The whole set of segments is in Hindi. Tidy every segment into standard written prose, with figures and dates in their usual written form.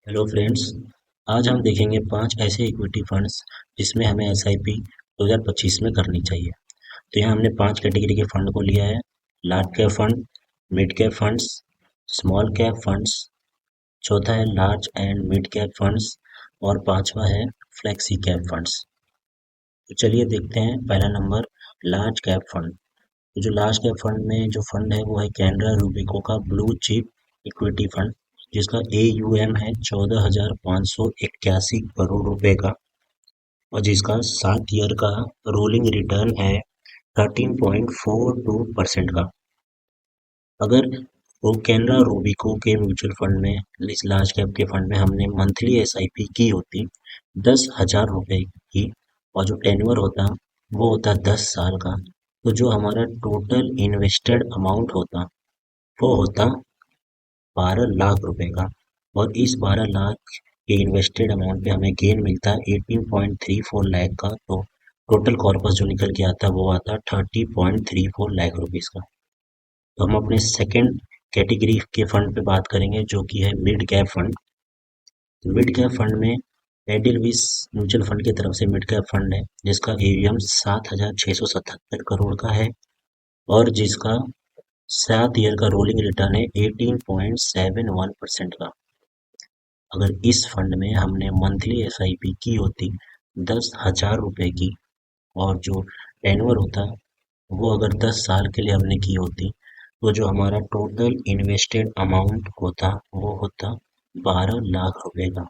Hello friends. आज हम देखेंगे 5 ऐसे इक्विटी फंड्स जिसमें हमें एसआईपी 2025 में करनी चाहिए। तो यहाँ हमने 5 कैटेगरी के फंड को लिया है। Large cap fund, mid cap funds, small cap funds, चौथा है large and mid cap funds और पांचवा है फ्लेक्सी कैप फंड्स। तो चलिए देखते हैं। पहला नंबर लार्ज कैप फंड। तो जो लार्ज कैप फंड में जो फंड है वो है कैनरा रूबिको का ब्लू चिप इक्विटी फंड, जिसका AUM है 14,581 करोड़ रुपए का और जिसका 7 ईयर का रोलिंग रिटर्न है 13.42% का। अगर वो कैनरा रूबिको के म्यूचुअल फंड में, इस लार्ज कैप के फंड में हमने मंथली SIP की होती 10,000 रुपए की और जो टेन्योर होता वो होता 10 साल का, तो जो हमारा टोटल इन्वेस्टेड अमाउंट होता वो होता 12 लाख रुपए का। और इस 12 लाख के इन्वेस्टेड अमाउंट पे हमें गेन मिलता है 18.34 लाख का। तो टोटल कॉर्पस जो निकल के आता वो आता 30.34 लाख रुपीज का। तो हम अपने सेकंड कैटेगरी के फंड पे बात करेंगे जो कि है mid cap fund. Mid cap fund में एडिलविस म्यूचुअल फंड की तरफ से मिड कैप फंड है जिसका AUM 7,677 करोड़ का है और जिसका 7 ईयर का रोलिंग रिटर्न है 18.71% का। अगर इस फंड में हमने मंथली SIP की होती 10,000 रुपए की और जो टेन्योर होता वो अगर 10 साल के लिए हमने की होती, तो जो हमारा टोटल इन्वेस्टेड अमाउंट होता वो होता 12 लाख रुपए का।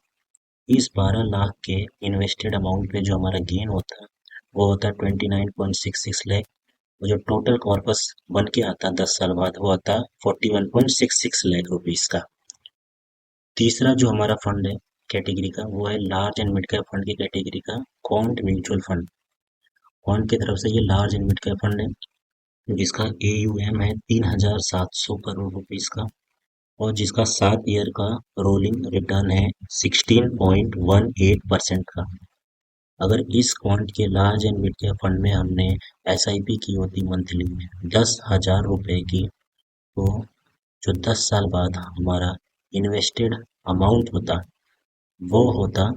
इस 12 लाख के इन्वेस्टेड अमाउंट पे जो हमारा गेन होता वो होता 29.66 लाख और जो टोटल कॉर्पस बन के आता 10 साल बाद वो आता 41.66 लाख रुपीज का। तीसरा जो हमारा फंड है कैटेगरी का वो है large and mid cap fund की कैटेगरी का क्वांट म्यूचुअल फंड। क्वांट की तरफ से ये large and mid cap fund है जिसका AUM है 3,700 करोड़ रुपीज का और जिसका 7 ईयर का रोलिंग रिटर्न है 16.18% का। अगर इस क्वांट के large and mid cap fund में हमने SIP की होती मंथली 10,000 रुपए की, तो जो 10 साल बाद हमारा इन्वेस्टेड अमाउंट होता वो होता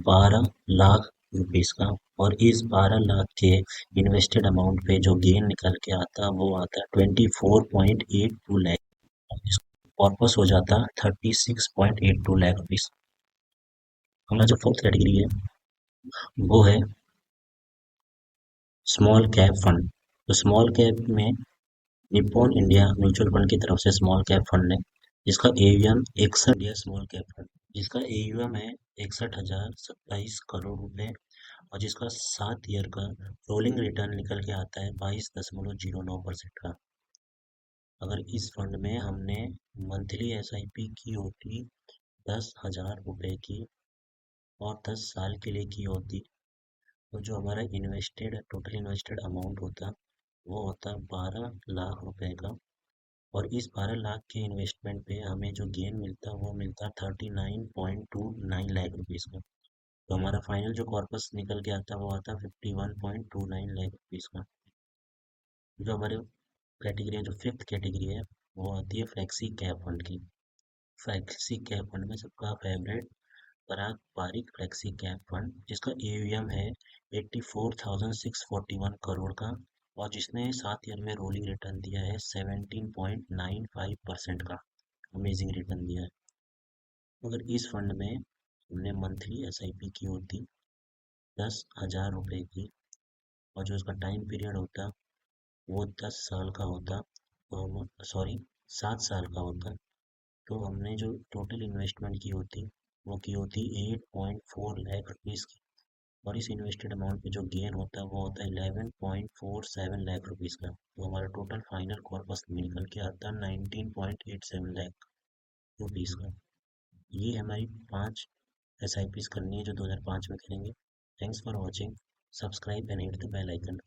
12 लाख रुपीज का और इस 12 लाख के इन्वेस्टेड अमाउंट पे जो गेन निकल के आता वो आता 24.82 लाख। कॉर्पस हो जाता 36.82 लाख रुपीज। हमारा जो फोर्थ कैटेगरी है वो है स्मॉल कैप फंड। तो स्मॉल कैप में निप्पॉन इंडिया म्यूचुअल फंड की तरफ से स्मॉल कैप फंड है जिसका AUM 61 या स्मॉल कैप फंड जिसका AUM है 61,027 करोड़ रुपए और जिसका 7 ईयर का रोलिंग रिटर्न निकल के आता है 22.09% का। अगर इस फंड में हमने मंथली SIP की होती 10,000 रुपए की और 10 साल के लिए की होती, तो जो हमारा टोटल इन्वेस्टेड अमाउंट होता वो होता 12 लाख रुपए का और इस 12 लाख के इन्वेस्टमेंट पे हमें जो गेन मिलता वो मिलता 39.29 लाख रुपीज का। तो हमारा फाइनल जो कॉर्पस निकल के आता वो आता 51.29 लाख रुपीज का। जो हमारे कैटेगरी है, जो फिफ्थ कैटेगरी है वो आती है फ्लेक्सी कैप फंड की। फ्लेक्सी कैप फंड में सबका फेवरेट पराग पारिक फ्लेक्सी कैप फंड जिसका AUM है 84,641 करोड़ का और जिसने 7 ईयर में रोलिंग रिटर्न दिया है 17.95% का। अमेजिंग रिटर्न दिया है। अगर इस फंड में हमने मंथली SIP की होती 10,000 रुपए की और जो उसका टाइम पीरियड होता वो 10 साल का होता, तो हम 7 साल का होता, तो हमने जो टोटल इन्वेस्टमेंट की होती वो की होती 8.4 लाख रुपीज की और इस इन्वेस्टेड अमाउंट पे जो गेन होता है वो होता है 11.47 लाख रुपीज का। तो हमारा टोटल फाइनल कॉर्पस निकल के आता है 19.87 लाख रुपीज का। ये हमारी 5 SIPs करनी है जो 2005 में करेंगे। Thanks for watching. Subscribe and hit the bell icon.